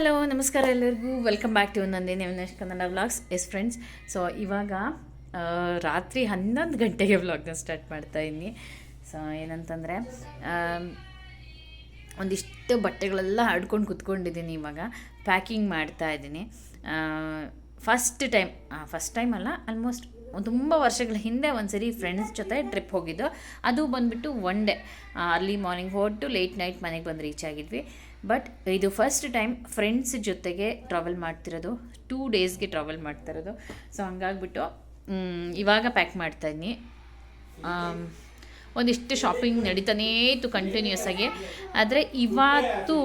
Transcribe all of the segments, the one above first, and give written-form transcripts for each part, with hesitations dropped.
Hello ನಮಸ್ಕಾರ ಎಲ್ಲರಿಗೂ welcome back to Nandini Avinash Kannada vlogs friends. So ಇವಾಗ ರಾತ್ರಿ 11 ಗಂಟೆಗೆ ವ್ಲಾಗ್ನ ಸ್ಟಾರ್ಟ್ ಮಾಡ್ತಾಯಿದ್ದೀನಿ. ಸೊ ಏನಂತಂದರೆ ಒಂದಿಷ್ಟು ಬಟ್ಟೆಗಳೆಲ್ಲ ಹಡ್ಕೊಂಡು ಕುತ್ಕೊಂಡಿದ್ದೀನಿ. ಇವಾಗ ಪ್ಯಾಕಿಂಗ್ ಮಾಡ್ತಾಯಿದ್ದೀನಿ. ಫಸ್ಟ್ ಟೈಮ್ ಅಲ್ಲ, ಆಲ್ಮೋಸ್ಟ್ ತುಂಬ ವರ್ಷಗಳ ಹಿಂದೆ ಒಂದ್ಸರಿ ಫ್ರೆಂಡ್ಸ್ ಜೊತೆ ಟ್ರಿಪ್ ಹೋಗಿದ್ದು. ಅದು ಬಂದುಬಿಟ್ಟು ಒನ್ ಡೇ, ಅರ್ಲಿ ಮಾರ್ನಿಂಗ್ ಹೊರಟು ಲೇಟ್ ನೈಟ್ ಮನೆಗೆ ಬಂದು ರೀಚ್ ಆಗಿದ್ವಿ. ಬಟ್ ಇದು ಫಸ್ಟ್ ಟೈಮ್ ಫ್ರೆಂಡ್ಸ್ ಜೊತೆಗೆ ಟ್ರಾವೆಲ್ ಮಾಡ್ತಿರೋದು, 2 ಡೇಸ್ಗೆ ಟ್ರಾವೆಲ್ ಮಾಡ್ತಿರೋದು. ಸೊ ಹಂಗಾಗ್ಬಿಟ್ಟು ಇವಾಗ ಪ್ಯಾಕ್ ಮಾಡ್ತಾಯಿದ್ದೀನಿ. ಒಂದಿಷ್ಟು ಶಾಪಿಂಗ್ ನಡೀತಾನೇ ಇತ್ತು ಕಂಟಿನ್ಯೂಸ್ ಆಗಿ. ಆದರೆ ಇವತ್ತು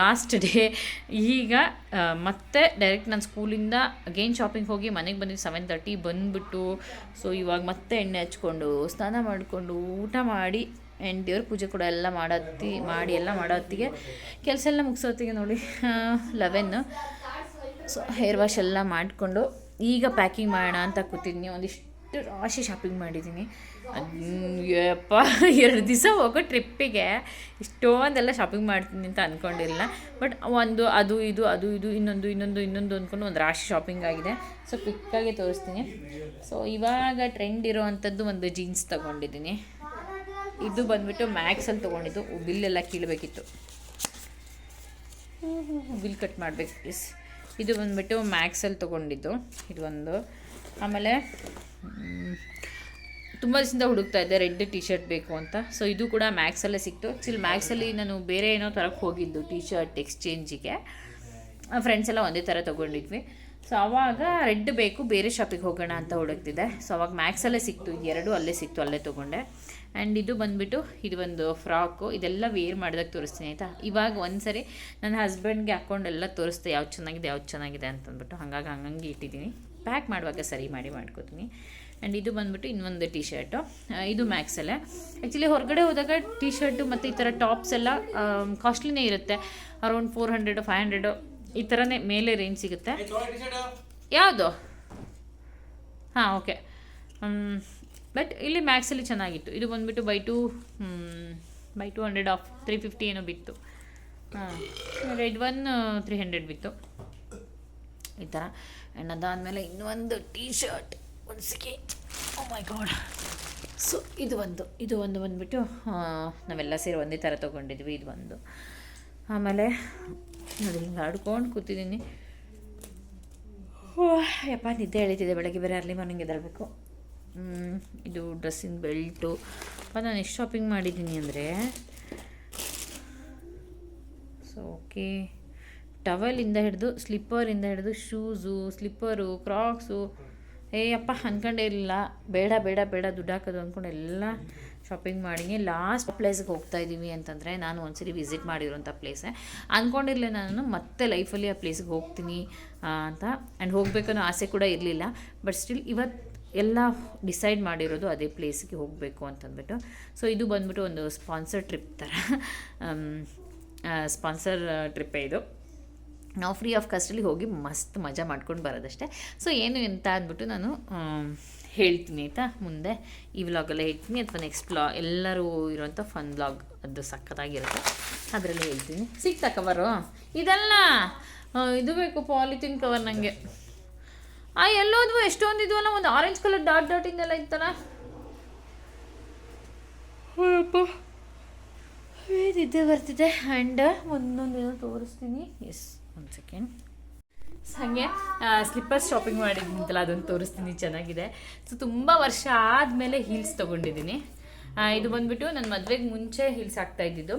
ಲಾಸ್ಟ್ ಡೇ. ಈಗ ಮತ್ತೆ ಡೈರೆಕ್ಟ್ ನಾನು ಸ್ಕೂಲಿಂದ ಅಗೇನ್ ಶಾಪಿಂಗ್ ಹೋಗಿ ಮನೆಗೆ ಬಂದಿದ್ದು 7:30 ಬಂದುಬಿಟ್ಟು. ಸೊ ಇವಾಗ ಮತ್ತೆ ಎಣ್ಣೆ ಹಚ್ಕೊಂಡು ಸ್ನಾನ ಮಾಡಿಕೊಂಡು ಊಟ ಮಾಡಿ ಆ್ಯಂಡ್ ದೇವ್ರ ಪೂಜೆ ಕೂಡ ಎಲ್ಲ ಮಾಡೋ ಹೊತ್ತಿಗೆ ಕೆಲಸ ಎಲ್ಲ ಮುಗಿಸೋತ್ತಿಗೆ ನೋಡಿ 11. ಸೊ ಹೇರ್ ವಾಶ್ ಎಲ್ಲ ಮಾಡಿಕೊಂಡು ಈಗ ಪ್ಯಾಕಿಂಗ್ ಮಾಡೋಣ ಅಂತ ಕೂತಿದ್ದೀನಿ. ಒಂದಿಷ್ಟು ರಾಶಿ ಶಾಪಿಂಗ್ ಮಾಡಿದ್ದೀನಿ. ಯಪ್ಪ 2 ದಿವಸ ಹೋಗೋ ಟ್ರಿಪ್ಪಿಗೆ ಇಷ್ಟೊಂದೆಲ್ಲ ಶಾಪಿಂಗ್ ಮಾಡ್ತೀನಿ ಅಂತ ಅಂದ್ಕೊಂಡಿರಲಿಲ್ಲ. ಬಟ್ ಅದು ಇದು ಇನ್ನೊಂದು ಅಂದ್ಕೊಂಡು ಒಂದು ರಾಶಿ ಶಾಪಿಂಗ್ ಆಗಿದೆ. ಸೊ ಕ್ವಿಕ್ಕಾಗಿ ತೋರಿಸ್ತೀನಿ. ಸೊ ಇವಾಗ ಟ್ರೆಂಡ್ ಇರೋ ಅಂಥದ್ದು ಒಂದು ಜೀನ್ಸ್ ತೊಗೊಂಡಿದ್ದೀನಿ. ಇದು ಬಂದುಬಿಟ್ಟು ಮ್ಯಾಕ್ಸಲ್ಲಿ ತೊಗೊಂಡಿದ್ದು. ಬಿಲ್ಲೆಲ್ಲ ಕೀಳಬೇಕಿತ್ತು, ಬಿಲ್ ಕಟ್ ಮಾಡಬೇಕು ಪ್ಲೀಸ್. ಇದು ಬಂದುಬಿಟ್ಟು ಮ್ಯಾಕ್ಸಲ್ಲಿ ತೊಗೊಂಡಿದ್ದು ಇದು ಒಂದು. ಆಮೇಲೆ ತುಂಬ ದಿವಸದಿಂದ ಹುಡುಕ್ತಾ ಇದ್ದೆ ರೆಡ್ ಟಿ ಶರ್ಟ್ ಬೇಕು ಅಂತ. ಸೊ ಇದು ಕೂಡ ಮ್ಯಾಕ್ಸಲ್ಲೇ ಸಿಕ್ತು. ಆ್ಯಕ್ಚುಲಿ ಮ್ಯಾಕ್ಸಲ್ಲಿ ನಾನು ಬೇರೆ ಏನೋ ತರಕ್ಕೆ ಹೋಗಿದ್ದು ಟಿ ಶರ್ಟ್ ಎಕ್ಸ್ಚೇಂಜಿಗೆ. ಫ್ರೆಂಡ್ಸ್ ಎಲ್ಲ ಒಂದೇ ಥರ ತೊಗೊಂಡಿದ್ವಿ. ಸೊ ಆವಾಗ ರೆಡ್ ಬೇಕು, ಬೇರೆ ಶಾಪಿಗೆ ಹೋಗೋಣ ಅಂತ ಹುಡುಕ್ತಿದ್ದೆ. ಸೊ ಅವಾಗ ಮ್ಯಾಕ್ಸಲ್ಲೇ ಸಿಕ್ತು. 2 ಅಲ್ಲೇ ಸಿಕ್ತು, ಅಲ್ಲೇ ತೊಗೊಂಡೆ. ಆ್ಯಂಡ್ ಇದು ಬಂದುಬಿಟ್ಟು ಇದು ಒಂದು ಫ್ರಾಕು. ಇದೆಲ್ಲ ವೇರ್ ಮಾಡಿದಾಗ ತೋರಿಸ್ತೀನಿ ಆಯಿತಾ. ಇವಾಗ ಒಂದ್ಸರಿ ನನ್ನ ಹಸ್ಬೆಂಡ್ಗೆ ಹಾಕ್ಕೊಂಡೆಲ್ಲ ತೋರಿಸ್ದೆ ಯಾವ್ದು ಚೆನ್ನಾಗಿದೆ ಅಂತಂದ್ಬಿಟ್ಟು. ಹಂಗಾಗಿ ಇಟ್ಟಿದ್ದೀನಿ. ಪ್ಯಾಕ್ ಮಾಡುವಾಗ ಸರಿ ಮಾಡ್ಕೋತೀನಿ. ಆ್ಯಂಡ್ ಇದು ಬಂದುಬಿಟ್ಟು ಇನ್ನೊಂದು ಟಿ ಶರ್ಟು. ಇದು ಮ್ಯಾಕ್ಸಲ್ಲೇ. ಆ್ಯಕ್ಚುಲಿ ಹೊರಗಡೆ ಹೋದಾಗ ಟಿ ಶರ್ಟು ಮತ್ತು ಈ ಥರ ಟಾಪ್ಸ್ ಎಲ್ಲ ಕಾಸ್ಟ್ಲಿನೇ ಇರುತ್ತೆ. ಅರೌಂಡ್ 400 500 ಈ ಥರನೇ ಮೇಲೆ ರೇಂಜ್ ಸಿಗುತ್ತೆ. ಯಾವುದು? ಹಾಂ, ಓಕೆ. ಬಟ್ ಇಲ್ಲಿ ಮ್ಯಾಕ್ಸಲ್ಲಿ ಚೆನ್ನಾಗಿತ್ತು. ಇದು ಬಂದುಬಿಟ್ಟು ಬೈ 200 ಆಫ್ 350 ಏನೋ ಬಿತ್ತು. ಹಾಂ, ರೆಡ್ ಒನ್ 300 ಬಿತ್ತು ಈ ಥರ. ಆ್ಯಂಡ್ ಅದಾದಮೇಲೆ ಇನ್ನೊಂದು ಟೀ ಶರ್ಟ್. ಒಂದು ಸೆಕೆಂಡ್, ಓ ಮೈ ಗಾಡ್. ಸೊ ಇದು ಒಂದು ಬಂದುಬಿಟ್ಟು ನಾವೆಲ್ಲ ಸೇರಿ ಒಂದೇ ಥರ ತೊಗೊಂಡಿದ್ವಿ. ಇದು ಒಂದು. ಆಮೇಲೆ ನೋಡಿ ಹಿಂಗೆ ಆಡ್ಕೊಂಡು ಕೂತಿದ್ದೀನಿ. ಯಪ್ಪ ನಿದ್ದೆ ಎಳೀತಿದೆ. ಬೆಳಗ್ಗೆ ಬೇರೆ ಅರ್ಲಿ ಮಾರ್ನಿಂಗ್ ಎದ್ದೇಳಬೇಕು. ಇದು ಡ್ರೆಸ್ಸಿನ ಬೆಲ್ಟು. ನಾನು ಎಷ್ಟು ಶಾಪಿಂಗ್ ಮಾಡಿದ್ದೀನಿ ಅಂದರೆ, ಸೊ ಓಕೆ, ಟವಲಿಂದ ಹಿಡಿದು ಸ್ಲಿಪ್ಪರಿಂದ ಹಿಡಿದು ಶೂಸು, ಸ್ಲಿಪ್ಪರು, ಕ್ರಾಕ್ಸು. ಅಪ್ಪ ಅಂದ್ಕೊಂಡೇ ಇರಲಿಲ್ಲ. ಬೇಡ ದುಡ್ಡು ಹಾಕೋದು ಅಂದ್ಕೊಂಡು ಎಲ್ಲ ಶಾಪಿಂಗ್ ಮಾಡಿದ್ದೀನಿ. ಲಾಸ್ಟ್ ಪ್ಲೇಸ್ಗೆ ಹೋಗ್ತಾಯಿದ್ದೀವಿ ಅಂತಂದರೆ, ನಾನು ಒಂದ್ಸರಿ ವಿಸಿಟ್ ಮಾಡಿರೋಂಥ ಪ್ಲೇಸೇ. ಅಂದ್ಕೊಂಡಿರಲಿಲ್ಲ ನಾನು ಮತ್ತೆ ಲೈಫಲ್ಲಿ ಆ ಪ್ಲೇಸ್ಗೆ ಹೋಗ್ತೀನಿ ಅಂತ. ಆ್ಯಂಡ್ ಹೋಗಬೇಕನ್ನೋ ಆಸೆ ಕೂಡ ಇರಲಿಲ್ಲ. ಬಟ್ ಸ್ಟಿಲ್ ಇವತ್ತು ಎಲ್ಲ ಡಿಸೈಡ್ ಮಾಡಿರೋದು ಅದೇ ಪ್ಲೇಸ್ಗೆ ಹೋಗಬೇಕು ಅಂತಂದ್ಬಿಟ್ಟು. ಸೊ ಇದು ಬಂದ್ಬಿಟ್ಟು ಒಂದು ಸ್ಪಾನ್ಸರ್ ಟ್ರಿಪ್ ಥರ, ಸ್ಪಾನ್ಸರ್ ಟ್ರಿಪ್ಪೇ ಇದು. ನಾವು ಫ್ರೀ ಆಫ್ ಕಾಸ್ಟಲ್ಲಿ ಹೋಗಿ ಮಸ್ತ್ ಮಜಾ ಮಾಡ್ಕೊಂಡು ಬರೋದಷ್ಟೇ. ಸೊ ಏನು ಅಂತ ಅಂದ್ಬಿಟ್ಟು ನಾನು ಹೇಳ್ತೀನಿ ಆಯಿತಾ. ಮುಂದೆ ಈ ವ್ಲಾಗಲ್ಲೇ ಹೇಳ್ತೀನಿ, ಅಥವಾ ನೆಕ್ಸ್ಟ್ ವ್ಲಾಗ್ ಎಲ್ಲರೂ ಇರೋಂಥ ಫನ್ ವ್ಲಾಗ್ ಅದು ಸಖತ್ತಾಗಿರುತ್ತೆ, ಅದರಲ್ಲೇ ಹೇಳ್ತೀನಿ. ಸಿಗ್ತಾ ಕವರು? ಇದಲ್ಲ, ಇದು ಬೇಕು, ಪಾಲಿಥಿನ್ ಕವರ್ ನನಗೆ. ಎಲ್ಲೋದ್ವು? ಎಷ್ಟೊಂದು ಇದವಲ್ಲ, ಒಂದು ಆರೆಂಜ್ ಕಲರ್ ಡಾಟ್ ಇಂದೆಲ್ಲ ಇತ್ತಲ್ಲ. ಅಪ್ಪ ನಿದ್ದೆ ಬರ್ತಿದೆ. ಆ್ಯಂಡ್ ಒಂದೊಂದೇನೋ ತೋರಿಸ್ತೀನಿ. ಎಸ್, ಒಂದು ಸೆಕೆಂಡ್. ಹಾಗೆ ಸ್ಲಿಪ್ಪರ್ಸ್ ಶಾಪಿಂಗ್ ಮಾಡಿದ್ದೀನಿಂತಲ್ಲ, ಅದನ್ನು ತೋರಿಸ್ತೀನಿ. ಚೆನ್ನಾಗಿದೆ. ಸೊ ತುಂಬ ವರ್ಷ ಆದಮೇಲೆ ಹೀಲ್ಸ್ ತೊಗೊಂಡಿದ್ದೀನಿ. ಇದು ಬಂದುಬಿಟ್ಟು ನನ್ನ ಮದುವೆಗೆ ಮುಂಚೆ ಹೀಲ್ಸ್ ಹಾಕ್ತಾಯಿದ್ದಿದ್ದು.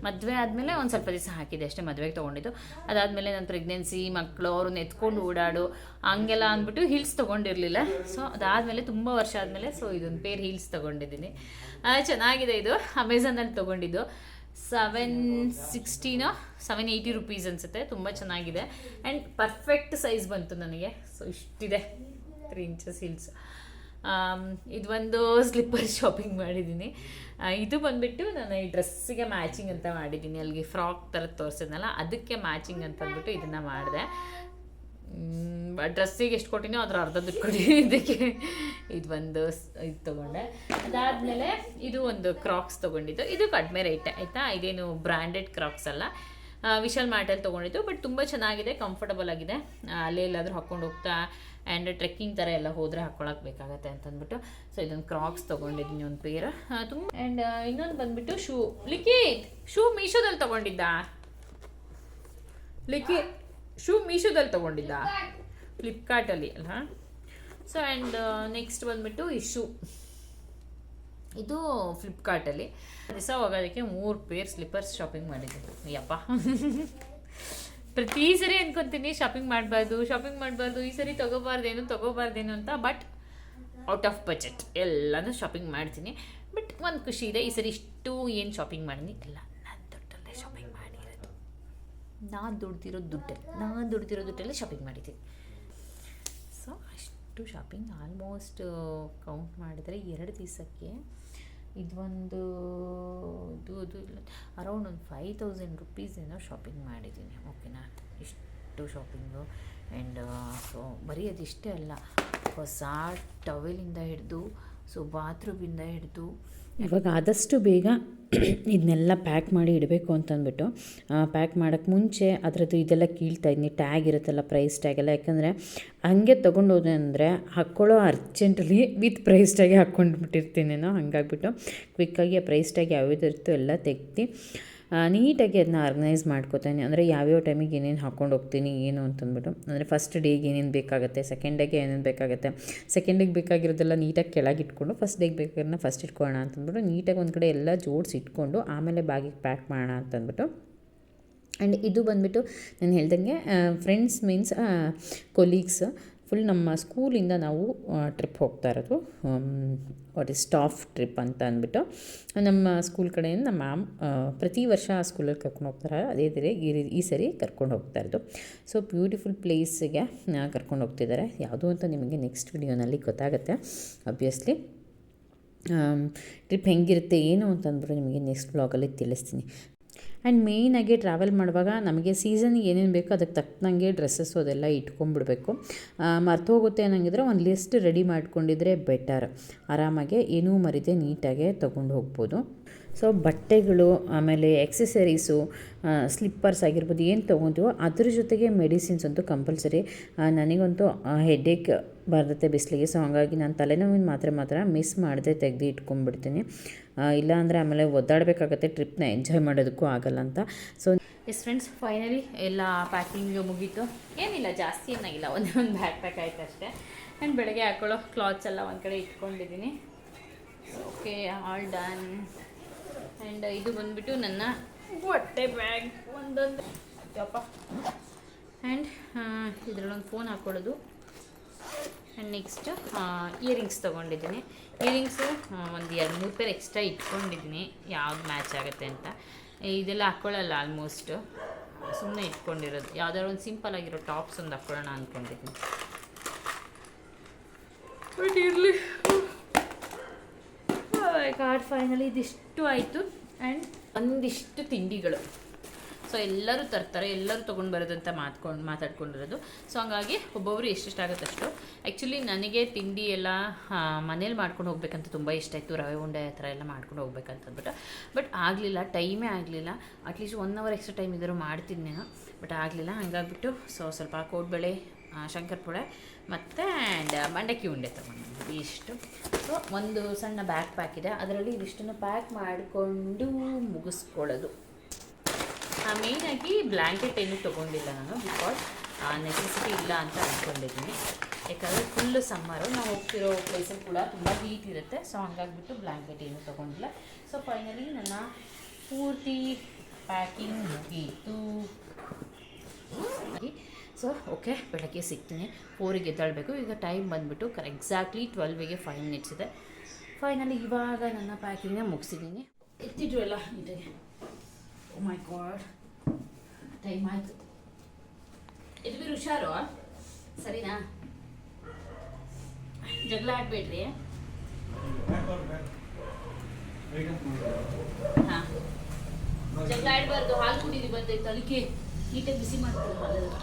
ಮದುವೆ ಆದಮೇಲೆ ಒಂದು ಸ್ವಲ್ಪ ದಿವಸ ಹಾಕಿದೆ ಅಷ್ಟೇ, ಮದುವೆಗೆ ತೊಗೊಂಡಿದ್ದು. ಅದಾದಮೇಲೆ ನನ್ನ ಪ್ರೆಗ್ನೆನ್ಸಿ, ಮಕ್ಕಳು, ಅವ್ರನ್ನ ಎತ್ಕೊಂಡು ಓಡಾಡು ಹಂಗೆಲ್ಲ ಅಂದ್ಬಿಟ್ಟು ಹೀಲ್ಸ್ ತೊಗೊಂಡಿರಲಿಲ್ಲ. ಸೊ ಅದಾದಮೇಲೆ ತುಂಬ ವರ್ಷ ಆದಮೇಲೆ ಸೊ ಇದೊಂದು ಪೇರ್ ಹೀಲ್ಸ್ ತೊಗೊಂಡಿದ್ದೀನಿ. ಚೆನ್ನಾಗಿದೆ. ಇದು ಅಮೆಝಾನಲ್ಲಿ ತೊಗೊಂಡಿದ್ದು. 780 ರುಪೀಸ್ ಅನಿಸುತ್ತೆ. ತುಂಬ ಚೆನ್ನಾಗಿದೆ. ಆ್ಯಂಡ್ ಪರ್ಫೆಕ್ಟ್ ಸೈಜ್ ಬಂತು ನನಗೆ. ಸೊ ಇಷ್ಟಿದೆ, 3 ಇಂಚಸ್ ಹೀಲ್ಸ್. ಇದು ಒಂದು ಸ್ಲಿಪ್ಪರ್ ಶಾಪಿಂಗ್ ಮಾಡಿದ್ದೀನಿ. ಇದು ಬಂದುಬಿಟ್ಟು ನಾನು ಈ ಡ್ರೆಸ್ಸಿಗೆ ಮ್ಯಾಚಿಂಗ್ ಅಂತ ಮಾಡಿದ್ದೀನಿ. ಅಲ್ಲಿಗೆ ಫ್ರಾಕ್ ಥರ ತೋರಿಸಿದ್ನಲ್ಲ, ಅದಕ್ಕೆ ಮ್ಯಾಚಿಂಗ್ ಅಂತ ಅಂದ್ಬಿಟ್ಟು ಇದನ್ನು ಮಾಡಿದೆ. ಡ್ರೆಸ್ಸಿಗೆ ಎಷ್ಟು ಕೊಟ್ಟಿನೋ ಅದ್ರ ಅರ್ಧ ದುಡ್ಡು ಕೊಡಿ ಇದಕ್ಕೆ. ಇದು ಒಂದು ಇದು ತೊಗೊಂಡೆ. ಅದಾದಮೇಲೆ ಇದು ಒಂದು ಕ್ರಾಕ್ಸ್ ತೊಗೊಂಡಿದ್ದು. ಇದು ಕಡಿಮೆ ರೇಟ್ ಆಯಿತಾ, ಇದೇನು ಬ್ರ್ಯಾಂಡೆಡ್ ಕ್ರಾಕ್ಸ್ ಅಲ್ಲ, ವಿಶಾಲ್ ಮಾರ್ಟಲ್ಲಿ ತೊಗೊಂಡಿದ್ದು. ಬಟ್ ತುಂಬ ಚೆನ್ನಾಗಿದೆ, ಕಂಫರ್ಟಬಲ್ ಆಗಿದೆ. ಅಲ್ಲೇ ಎಲ್ಲಾದರೂ ಹಾಕ್ಕೊಂಡು ಹೋಗ್ತಾ ಆ್ಯಂಡ್ ಟ್ರೆಕ್ಕಿಂಗ್ ಥರ ಎಲ್ಲ ಹೋದರೆ ಹಾಕ್ಕೊಳಕ್ಕೆ ಬೇಕಾಗತ್ತೆ ಅಂತಂದ್ಬಿಟ್ಟು ಸೊ ಇದೊಂದು ಕ್ರಾಕ್ಸ್ ತೊಗೊಂಡಿದ್ದೀನಿ ಒಂದು ಪೇರ್ ತುಂಬ. ಆ್ಯಂಡ್ ಇನ್ನೊಂದು ಬಂದುಬಿಟ್ಟು ಶೂ. ಲಿಖಿತ್ ಶೂ ಮೀಶೋದಲ್ಲಿ ತೊಗೊಂಡಿದ್ದ? ಲಿಖಿತ್ ಶೂ ಮೀಶೋದಲ್ಲಿ ತೊಗೊಂಡಿದ್ದ, ಫ್ಲಿಪ್ಕಾರ್ಟಲ್ಲಿ ಅಲ್ಲ. ಸೊ ಆ್ಯಂಡ್ ನೆಕ್ಸ್ಟ್ ಬಂದುಬಿಟ್ಟು ಈ ಶೂ, ಇದು ಫ್ಲಿಪ್ಕಾರ್ಟಲ್ಲಿ. ದಿವಸ ಹೋಗೋದಕ್ಕೆ 3 ಪೇರ್ ಸ್ಲಿಪ್ಪರ್ಸ್ ಶಾಪಿಂಗ್ ಮಾಡಿದ್ದೀನಿ. ಯಪ್ಪ ಪ್ರತಿ ಸರಿ ಅನ್ಕೊತೀನಿ ಶಾಪಿಂಗ್ ಮಾಡಬಾರ್ದು, ಈ ಸರಿ ತೊಗೋಬಾರ್ದೇನು ಅಂತ. ಬಟ್ ಔಟ್ ಆಫ್ ಬಜೆಟ್ ಎಲ್ಲನೂ ಶಾಪಿಂಗ್ ಮಾಡ್ತೀನಿ. ಬಟ್ ಒಂದು ಖುಷಿ ಇದೆ, ಈ ಸರಿ ಇಷ್ಟು ಏನು ಶಾಪಿಂಗ್ ಮಾಡಿದ್ದೀನಿ ಎಲ್ಲ ನಾನು ದುಡ್ಡಲ್ಲೇ ಶಾಪಿಂಗ್ ಮಾಡಿರೋದು. ನಾನು ದುಡ್ದಿರೋ ದುಡ್ಡಲ್ಲೇ ಶಾಪಿಂಗ್ ಮಾಡಿದ್ದೀನಿ. ಸೊ ಅಷ್ಟು ಶಾಪಿಂಗ್ ಆಲ್ಮೋಸ್ಟ್ ಕೌಂಟ್ ಮಾಡಿದರೆ 2 ದಿವಸಕ್ಕೆ ಇದೊಂದು ಇದು ಅರೌಂಡ್ ಒಂದು 5000 ರುಪೀಸ್ ಏನೋ ಶಾಪಿಂಗ್ ಮಾಡಿದ್ದೀನಿ. ಓಕೆನಾ, ಇಷ್ಟು ಶಾಪಿಂಗು. ಆ್ಯಂಡ್ ಸೊ ಬರೀ ಅದಿಷ್ಟೇ ಅಲ್ಲ, ಹೊಸ ಟವೆಲಿಂದ ಹಿಡಿದು ಸೊ ಬಾತ್ರೂಮಿಂದ ಹಿಡಿದು ಇವಾಗ ಆದಷ್ಟು ಬೇಗ ಇದನ್ನೆಲ್ಲ ಪ್ಯಾಕ್ ಮಾಡಿ ಇಡಬೇಕು ಅಂತಂದ್ಬಿಟ್ಟು ಪ್ಯಾಕ್ ಮಾಡೋಕ್ಕೆ ಮುಂಚೆ ಅದರದ್ದು ಇದೆಲ್ಲ ಕೀಳ್ತಾ ಇದ್ದೀನಿ. ಟ್ಯಾಗ್ ಇರುತ್ತಲ್ಲ, ಪ್ರೈಸ್ ಟ್ಯಾಗ್ ಎಲ್ಲ. ಯಾಕಂದರೆ ಹಾಗೆ ತೊಗೊಂಡೋದೆ ಅಂದರೆ ಹಾಕ್ಕೊಳ್ಳೋ ಅರ್ಜೆಂಟಲ್ಲಿ ವಿತ್ ಪ್ರೈಸ್ ಟ್ಯಾಗೆ ಹಾಕ್ಕೊಂಡ್ಬಿಟ್ಟಿರ್ತೀನೇನೋ. ಹಾಗಾಗ್ಬಿಟ್ಟು ಕ್ವಿಕ್ಕಾಗಿ ಆ ಪ್ರೈಸ್ ಟ್ಯಾಗ್ ಯಾವ್ಯಾವ್ದು ಇರುತ್ತೋ ಎಲ್ಲ ತೆಗ್ದು ನೀಟಾಗಿ ಅದನ್ನ ಆರ್ಗನೈಸ್ ಮಾಡ್ಕೋತೀನಿ. ಅಂದರೆ ಯಾವ್ಯಾವ ಟೈಮಿಗೆ ಏನೇನು ಹಾಕ್ಕೊಂಡು ಹೋಗ್ತೀನಿ ಏನು ಅಂತಂದ್ಬಿಟ್ಟು. ಅಂದರೆ ಫಸ್ಟ್ ಡೇಗೆ ಏನೇನು ಬೇಕಾಗುತ್ತೆ, ಸೆಕೆಂಡ್ ಡೇಗೆ ಏನೇನು ಬೇಕಾಗುತ್ತೆ, ಸೆಕೆಂಡ್ ಡೇಗೆ ಬೇಕಾಗಿರೋದೆಲ್ಲ ನೀಟಾಗಿ ಕೆಳಗೆ ಇಟ್ಕೊಂಡು ಫಸ್ಟ್ ಡೇಗೆ ಬೇಕಾಗಿರೋದನ್ನ ಫಸ್ಟ್ ಇಟ್ಕೊಳ್ಳೋಣ ಅಂತಂದ್ಬಿಟ್ಟು ನೀಟಾಗಿ ಒಂದು ಕಡೆ ಎಲ್ಲ ಜೋಡಿಸಿ ಇಟ್ಕೊಂಡು ಆಮೇಲೆ ಬ್ಯಾಗಿಗೆ ಪ್ಯಾಕ್ ಮಾಡೋಣ ಅಂತಂದ್ಬಿಟ್ಟು. ಆ್ಯಂಡ್ ಇದು ಬಂದುಬಿಟ್ಟು ನಾನು ಹೇಳ್ದಂಗೆ ಫ್ರೆಂಡ್ಸ್ ಮೀನ್ಸ್ ಕೊಲೀಗ್ಸ್ ಫುಲ್ ನಮ್ಮ ಸ್ಕೂಲಿಂದ ನಾವು ಟ್ರಿಪ್ ಹೋಗ್ತಾ ಇರೋದು. ವಾಟ್ ಈಸ್ ಸ್ಟಾಫ್ ಟ್ರಿಪ್ ಅಂತ ಅಂದ್ಬಿಟ್ಟು ನಮ್ಮ ಸ್ಕೂಲ್ ಕಡೆಯಿಂದ ನಮ್ಮ ಮ್ಯಾಮ್ ಪ್ರತಿ ವರ್ಷ ಆ ಸ್ಕೂಲಲ್ಲಿ ಕರ್ಕೊಂಡು ಹೋಗ್ತಾರೆ. ಅದೇ ಥರ ಈ ಸರಿ ಕರ್ಕೊಂಡು ಹೋಗ್ತಾ ಇರೋದು. ಸೊ ಬ್ಯೂಟಿಫುಲ್ ಪ್ಲೇಸಿಗೆ ಕರ್ಕೊಂಡು ಹೋಗ್ತಿದ್ದಾರೆ. ಯಾವುದು ಅಂತ ನಿಮಗೆ ನೆಕ್ಸ್ಟ್ ವಿಡಿಯೋನಲ್ಲಿ ಗೊತ್ತಾಗುತ್ತೆ ಆಬ್ವಿಯಸ್ಲಿ. ಟ್ರಿಪ್ ಹೆಂಗಿರುತ್ತೆ ಏನು ಅಂತಂದ್ಬಿಟ್ಟು ನಿಮಗೆ ನೆಕ್ಸ್ಟ್ ವ್ಲಾಗಲ್ಲಿ ತಿಳಿಸ್ತೀನಿ. ಆ್ಯಂಡ್ ಮೇಯ್ನಾಗಿ ಟ್ರಾವೆಲ್ ಮಾಡುವಾಗ ನಮಗೆ ಸೀಸನ್ಗೆ ಏನೇನು ಬೇಕೋ ಅದಕ್ಕೆ ತಕ್ಕನಂಗೆ ಡ್ರೆಸ್ಸಸ್ಸು ಅದೆಲ್ಲ ಇಟ್ಕೊಂಡ್ಬಿಡ್ಬೇಕು. ಮರ್ತೋಗುತ್ತೆ ಅನ್ನಂಗಿದ್ರೆ ಒಂದು ಲಿಸ್ಟ್ ರೆಡಿ ಮಾಡ್ಕೊಂಡಿದ್ರೆ ಬೆಟರ್. ಆರಾಮಾಗೆ ಏನೂ ಮರಿದೆ ನೀಟಾಗೆ ತೊಗೊಂಡು ಹೋಗ್ಬೋದು. ಸೊ ಬಟ್ಟೆಗಳು, ಆಮೇಲೆ ಎಕ್ಸೆಸರೀಸು, ಸ್ಲಿಪ್ಪರ್ಸ್ ಆಗಿರ್ಬೋದು, ಏನು ತೊಗೊತೀವೋ ಅದ್ರ ಜೊತೆಗೆ ಮೆಡಿಸಿನ್ಸ್ ಅಂತೂ ಕಂಪಲ್ಸರಿ. ನನಗಂತೂ ಹೆಡ್ಏಕ್ ಬರ್ತೈತೆ ಬಿಸಿಲಿಗೆ. ಸೊ ಹಾಗಾಗಿ ನಾನು ತಲೆನೋವಿನ ಮಾತ್ರ ಮಿಸ್ ಮಾಡದೆ ತೆಗೆದು ಇಟ್ಕೊಂಡ್ಬಿಡ್ತೀನಿ. ಇಲ್ಲಾಂದರೆ ಆಮೇಲೆ ಒದ್ದಾಡಬೇಕಾಗತ್ತೆ, ಟ್ರಿಪ್ನ ಎಂಜಾಯ್ ಮಾಡೋದಕ್ಕೂ ಆಗಲ್ಲ ಅಂತ. ಸೊ ಎಸ್ ಫ್ರೆಂಡ್ಸ್, ಫೈನಲಿ ಎಲ್ಲ ಪ್ಯಾಕಿಂಗ್ ಮುಗೀತು. ಏನಿಲ್ಲ, ಜಾಸ್ತಿ ಏನಾಗಿಲ್ಲ, ಒಂದು ಬ್ಯಾಗ್ ಪ್ಯಾಕ್ ಆಯ್ತು ಅಷ್ಟೇ. ಆ್ಯಂಡ್ ಬೆಳಗ್ಗೆ ಹಾಕೊಳ್ಳೋ ಕ್ಲಾತ್ಸ್ ಎಲ್ಲ ಒಂದು ಕಡೆ ಇಟ್ಕೊಂಡಿದ್ದೀನಿ. Okay, all done. ಆ್ಯಂಡ್ ಇದು ಬಂದುಬಿಟ್ಟು ನನ್ನ ಬಟ್ಟೆ ಬ್ಯಾಗ್ ಒಂದೊಂದು ಯಪ್ಪ. ಆ್ಯಂಡ್ ಇದರಲ್ಲೊಂದು ಫೋನ್ ಹಾಕ್ಕೊಳ್ಳೋದು. ಆ್ಯಂಡ್ ನೆಕ್ಸ್ಟ್ ಇಯರಿಂಗ್ಸ್ ತೊಗೊಂಡಿದ್ದೀನಿ. ಇಯರಿಂಗ್ಸು ಒಂದು 2-3 ಪೇರ್ ಎಕ್ಸ್ಟ್ರಾ ಇಟ್ಕೊಂಡಿದ್ದೀನಿ, ಯಾವ್ದು ಮ್ಯಾಚ್ ಆಗುತ್ತೆ ಅಂತ. ಇದೆಲ್ಲ ಹಾಕ್ಕೊಳ್ಳಲ್ಲ ಆಲ್ಮೋಸ್ಟ್, ಸುಮ್ಮನೆ ಇಟ್ಕೊಂಡಿರೋದು. ಯಾವುದಾದ್ರು ಒಂದು ಸಿಂಪಲ್ ಆಗಿರೋ ಟಾಪ್ಸ್ ಒಂದು ಹಾಕ್ಕೊಳ್ಳೋಣ ಅಂದ್ಕೊಂಡಿದ್ದೀನಿ. ಬಟ್ ಇರಲಿ, ಕಾರ್ಡ್ ಫೈನಲಿ ಇದಿಷ್ಟು ಆಯಿತು. ಆ್ಯಂಡ್ ಒಂದಿಷ್ಟು ತಿಂಡಿಗಳು. ಸೊ ಎಲ್ಲರೂ ತರ್ತಾರೆ, ಎಲ್ಲರೂ ತೊಗೊಂಡು ಬರೋದಂತ ಮಾತಾಡ್ಕೊಂಡಿರೋದು. ಸೊ ಹಂಗಾಗಿ ಒಬ್ಬೊಬ್ಬರು ಎಷ್ಟೆಷ್ಟಾಗುತ್ತಷ್ಟು. ಆ್ಯಕ್ಚುಲಿ ನನಗೆ ತಿಂಡಿ ಎಲ್ಲ ಮನೇಲಿ ಮಾಡ್ಕೊಂಡು ಹೋಗ್ಬೇಕಂತ ತುಂಬ ಇಷ್ಟ ಇತ್ತು. ರವೆ ಉಂಡೆ ಆ ಥರ ಎಲ್ಲ ಮಾಡ್ಕೊಂಡು ಹೋಗ್ಬೇಕಂತಂದ್ಬಿಟ್ಟು. ಬಟ್ ಆಗಲಿಲ್ಲ, ಟೈಮೇ ಆಗಲಿಲ್ಲ. ಅಟ್ಲೀಸ್ಟ್ 1 ಅವರ್ ಎಕ್ಸ್ಟ್ರಾ ಟೈಮ್ ಇದ್ದರೂ ಮಾಡ್ತಿದ್ದೇನೋ, ಬಟ್ ಆಗಲಿಲ್ಲ. ಹಂಗಾಗ್ಬಿಟ್ಟು ಸೊ ಸ್ವಲ್ಪ ಕೋಡ್ಬಳೆ, ಶಂಕರಪೊಳೆ ಮತ್ತು ಮಂಡಕ್ಕಿ ಉಂಡೆ ತೊಗೊಂಡು ಇಷ್ಟು. ಸೊ ಒಂದು ಸಣ್ಣ ಬ್ಯಾಗ್ ಪ್ಯಾಕ್ ಇದೆ, ಅದರಲ್ಲಿ ಇದಿಷ್ಟನ್ನು ಪ್ಯಾಕ್ ಮಾಡಿಕೊಂಡು ಮುಗಿಸ್ಕೊಳ್ಳೋದು. ಮೇಯ್ನಾಗಿ ಬ್ಲ್ಯಾಂಕೆಟ್ ಏನೂ ತೊಗೊಂಡಿಲ್ಲ ನಾನು, ಬಿಕಾಸ್ ನೆಸೆಸಿಟಿ ಇಲ್ಲ ಅಂತ ಅಂದ್ಕೊಂಡಿದ್ದೀನಿ. ಯಾಕಂದರೆ ಫುಲ್ಲು ಸಮ್ಮರು, ನಾವು ಹೋಗ್ತಿರೋ ಪ್ಲೇಸಲ್ಲಿ ಕೂಡ ತುಂಬ ಹೀಟ್ ಇರುತ್ತೆ. ಸೊ ಹಂಗಾಗ್ಬಿಟ್ಟು ಬ್ಲ್ಯಾಂಕೆಟ್ ಏನೂ ತೊಗೊಂಡಿಲ್ಲ. ಸೊ ಫೈನಲಿ ನನ್ನ ಪೂರ್ತಿ ಪ್ಯಾಕಿಂಗ್ ಮುಗೀತು. ಸೊ ಓಕೆ, ಬೆಳಗ್ಗೆ ಸಿಗ್ತೀನಿ. 4ಗೆ ಎದ್ದೇಳಬೇಕು. ಈಗ ಟೈಮ್ ಬಂದುಬಿಟ್ಟು ಎಕ್ಸಾಕ್ಟ್ಲಿ 12ಗೆ 5 ಮಿನಿಟ್ಸ್ ಇದೆ. ಫೈನಲಿ ಇವಾಗ ನನ್ನ ಪ್ಯಾಕಿಂಗ್ನ ಮುಗಿಸಿದ್ದೀನಿ. ಎತ್ತಿದ್ರು ಎಲ್ಲ ನೀಟಾಗಿ. ಓ ಮೈ ಗಾಡ್, ಟೈಮ್ ಆಯಿತು. ಇದು ಹುಷಾರು, ಸರಿನಾ? ಜಗಳ ಆಡಬೇಡ್ರಿ. ಹಾಂ, ಜಗಳ ಆಡಬಾರ್ದು. ಹಾಲು ಕುಡೀರಿ, ಬಂದೈತೆ ಅದಕ್ಕೆ ನೀಟಾಗಿ ಬಿಸಿ ಮಾಡ್ತಾರೆ ಹಾಲೆಲ್ಲ.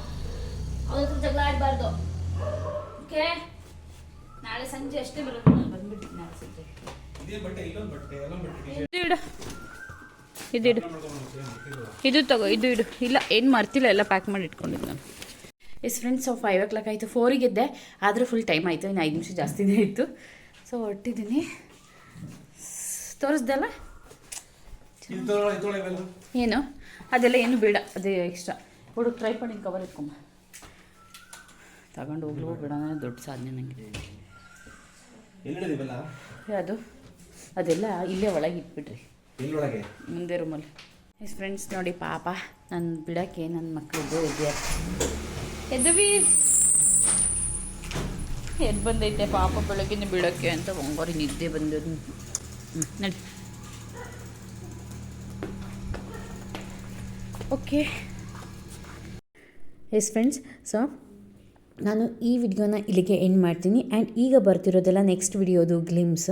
ಅವ್ರ ಹತ್ರ ಜಗಳ ಆಡಬಾರ್ದು. ಓಕೆ, ನಾಳೆ ಸಂಜೆ ಅಷ್ಟೇ ಬರುತ್ತೆ. ನಾನು ಬಂದ್ಬಿಟ್ಟು ನಾಳೆ ಸಂಜೆ ಇದು ತಗೋ, ಇದು ಇಡು. ಇಲ್ಲ ಏನು ಮರ್ತಿಲ್ಲ, ಎಲ್ಲ ಪ್ಯಾಕ್ ಮಾಡಿ ಇಟ್ಕೊಂಡಿದ್ದು ನಾನು. ಎಸ್ ಫ್ರೆಂಡ್ಸ್, 5 o'clock ಆಯಿತು. 4ಗೆ ಎದ್ದೆ, ಆದರೆ ಫುಲ್ ಟೈಮ್ ಆಯಿತು. ಇನ್ನು 5 ನಿಮಿಷ ಜಾಸ್ತಿನೇ ಇತ್ತು. ಸೊ ಹೊರಟಿದ್ದೀನಿ. ತೋರಿಸ್ದಲ್ಲ ಏನು ಅದೆಲ್ಲ ಏನು ಬೇಡ, ಅದೇ ಎಕ್ಸ್ಟ್ರಾ. ಹುಡುಗ ಟ್ರೈ ಮಾಡಿ ಕವರ್ ಇಟ್ಕೊಂಬ, ತಗೊಂಡು ಹೋಗ್ಬೇಡ. ದೊಡ್ಡ ಸಾಧನೆ ನನಗೆ. ಅದು ಅದೆಲ್ಲ ಇಲ್ಲೇ ಒಳಗೆ ಇಟ್ಬಿಟ್ರಿ, ಮುಂದೆ ರೂಮಲ್ಲಿ. ಎಸ್ ಫ್ರೆಂಡ್ಸ್ ನೋಡಿ, ಪಾಪ ನನ್ನ ಬಿಡೋಕ್ಕೆ ನನ್ನ ಮಕ್ಕಳಿದ್ದು ಎದ್ವಿ ಎದ್ದು ಬಂದೈತೆ ಪಾಪ. ಬೆಳಗ್ಗಿನ ಬಿಡೋಕ್ಕೆ ಅಂತ ಒಂಗೋರಿ ನಿದ್ದೆ ಬಂದದ್ದು. ನಡಿ. ಓಕೆ ಎಸ್ ಫ್ರೆಂಡ್ಸ್, ಸೊ ನಾನು ಈ ವಿಡಿಯೋನ ಇಲ್ಲಿಗೆ ಎಂಡ್ ಮಾಡ್ತೀನಿ. ಆ್ಯಂಡ್ ಈಗ ಬರ್ತಿರೋದೆಲ್ಲ ನೆಕ್ಸ್ಟ್ ವಿಡಿಯೋದು ಗ್ಲಿಮ್ಸ್.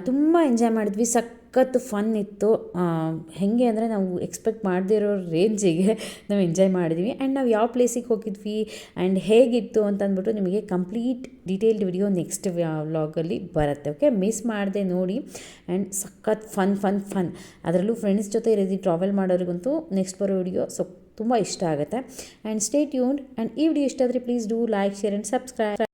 ತುಂಬ ಎಂಜಾಯ್ ಮಾಡಿದ್ವಿ, ಸಖತ್ತು ಫನ್ ಇತ್ತು. ಹೇಗೆ ಅಂದರೆ ನಾವು ಎಕ್ಸ್ಪೆಕ್ಟ್ ಮಾಡದೇ ಇರೋ ರೇಂಜಿಗೆ ನಾವು ಎಂಜಾಯ್ ಮಾಡಿದ್ವಿ. ಆ್ಯಂಡ್ ನಾವು ಯಾವ ಪ್ಲೇಸಿಗೆ ಹೋಗಿದ್ವಿ ಆ್ಯಂಡ್ ಹೇಗಿತ್ತು ಅಂತ ಅಂದ್ಬಿಟ್ಟು ನಿಮಗೆ ಕಂಪ್ಲೀಟ್ ಡೀಟೇಲ್ಡ್ ವಿಡಿಯೋ ನೆಕ್ಸ್ಟ್ ವ್ಲಾಗಲ್ಲಿ ಬರುತ್ತೆ. ಓಕೆ, ಮಿಸ್ ಮಾಡದೆ ನೋಡಿ. ಆ್ಯಂಡ್ ಸಖತ್ ಫನ್ ಅದರಲ್ಲೂ ಫ್ರೆಂಡ್ಸ್ ಜೊತೆ ಈ ರೀತಿ ಟ್ರಾವೆಲ್ ಮಾಡೋರಿಗಂತೂ ನೆಕ್ಸ್ಟ್ ಬರೋ ವಿಡಿಯೋ ತುಂಬ ಇಷ್ಟ ಆಗುತ್ತೆ. And stay tuned. ಆ್ಯಂಡ್ ಈ ವಿಡಿಯೋ ಇಷ್ಟ ಆದರೆ please do like, share and subscribe.